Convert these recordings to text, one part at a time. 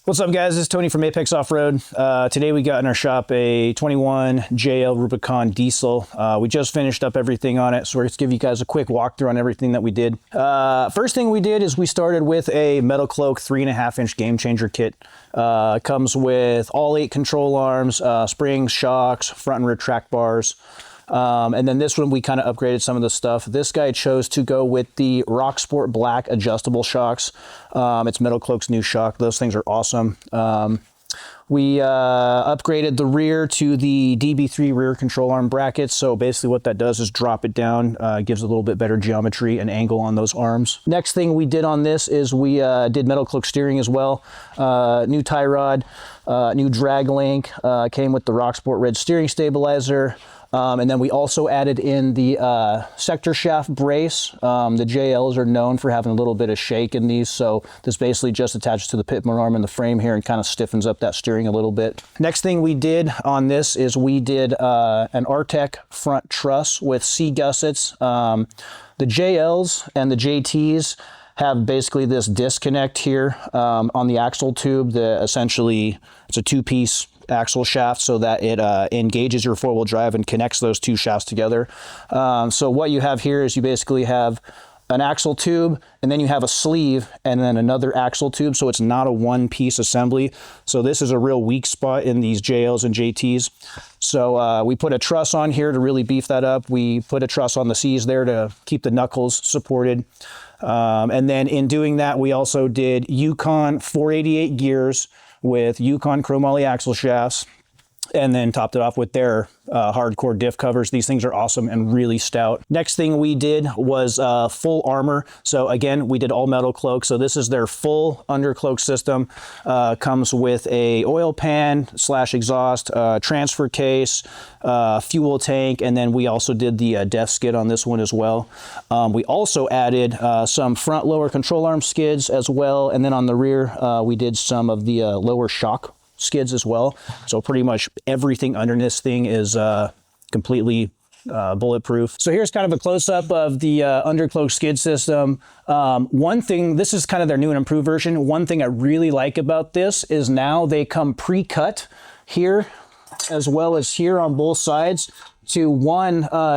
What's up, guys? This is Tony from Apex Off-Road. Today we got in our shop a 21 JL Rubicon diesel. We just finished up everything on it, so we're going to give you guys a quick walkthrough on everything that we did. First thing we did is we started with a MetalCloak 3.5-inch game changer kit. Comes with all 8 control arms, springs, shocks, front and rear track bars. And then this one, we kind of upgraded some of the stuff. This guy chose to go with the Rock Sport Black adjustable shocks. It's MetalCloak's new shock. Those things are awesome. We upgraded the rear to the DB3 rear control arm brackets. So basically what that does is drop it down, gives a little bit better geometry and angle on those arms. Next thing we did on this is we did MetalCloak steering as well. New tie rod, new drag link, came with the Rock Sport red steering stabilizer. And then we also added in the sector shaft brace. The JLs are known for having a little bit of shake in these, so this basically just attaches to the pitman arm in the frame here and kind of stiffens up that steering a little bit. Next thing we did on this is we did an Artec front truss with C gussets. The JLs and the JTs have basically this disconnect here on the axle tube. Essentially, it's a 2-piece axle shaft so that it engages your 4-wheel drive and connects those 2 shafts together. So what you have here is you basically have an axle tube, and then you have a sleeve, and then another axle tube, so it's not a 1-piece assembly. So this is a real weak spot in these JLs and JTs. So we put a truss on here to really beef that up. We put a truss on the C's there to keep the knuckles supported. And then in doing that, we also did Yukon 488 gears with Yukon chromoly axle shafts, and then topped it off with their hardcore diff covers. These things are awesome and really stout. Next thing we did was full armor. So again, we did all MetalCloak. So this is their full undercloak system. Comes with a oil pan / exhaust, transfer case, fuel tank, and then we also did the def skid on this one as well. We also added some front lower control arm skids as well, and then on the rear we did some of the lower shock skids as well. So pretty much everything under this thing is completely bulletproof. So here's kind of a close-up of the undercloak skid system. One thing, this is kind of their new and improved version. One thing I really like about this is now they come pre-cut here as well as here on both sides to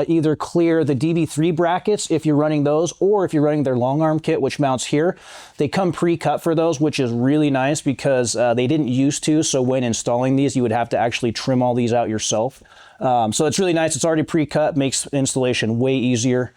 either clear the DB3 brackets if you're running those, or if you're running their long arm kit, which mounts here. They come pre-cut for those, which is really nice because they didn't used to. So when installing these, you would have to actually trim all these out yourself. So it's really nice. It's already pre-cut, makes installation way easier.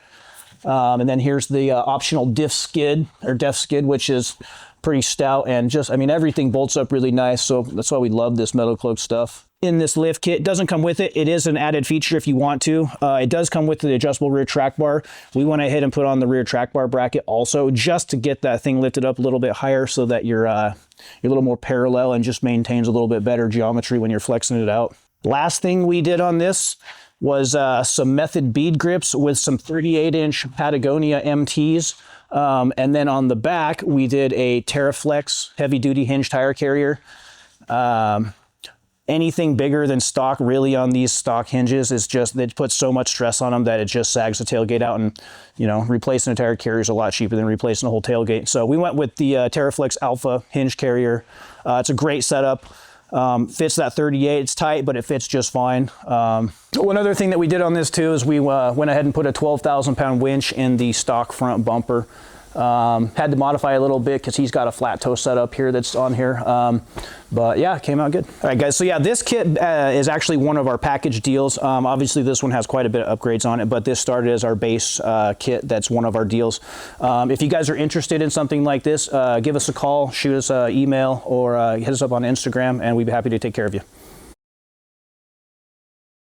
And then here's the optional def skid, which is pretty stout and just, I mean, everything bolts up really nice. So that's why we love this MetalCloak stuff. In this lift kit, it doesn't come with it. It is an added feature if you want to. It does come with the adjustable rear track bar. We went ahead and put on the rear track bar bracket also, just to get that thing lifted up a little bit higher so that you're a little more parallel and just maintains a little bit better geometry when you're flexing it out. Last thing we did on this was some Method bead grips with some 38-inch Patagonia MTs. And then on the back, we did a TerraFlex heavy-duty hinge tire carrier. Anything bigger than stock really on these stock hinges is just, they put so much stress on them that it just sags the tailgate out, and you know, replacing a tire carrier is a lot cheaper than replacing a whole tailgate. So we went with the TerraFlex Alpha hinge carrier. It's a great setup. Fits that 38, it's tight, but it fits just fine. One other thing that we did on this too is we went ahead and put a 12,000 pound winch in the stock front bumper. Had to modify a little bit because he's got a flat toe setup here that's on here. But yeah, it came out good. All right, guys, so yeah, this kit is actually one of our package deals. Obviously, this one has quite a bit of upgrades on it, but this started as our base kit. That's one of our deals. If you guys are interested in something like this, give us a call, shoot us an email, or hit us up on Instagram, and we'd be happy to take care of you.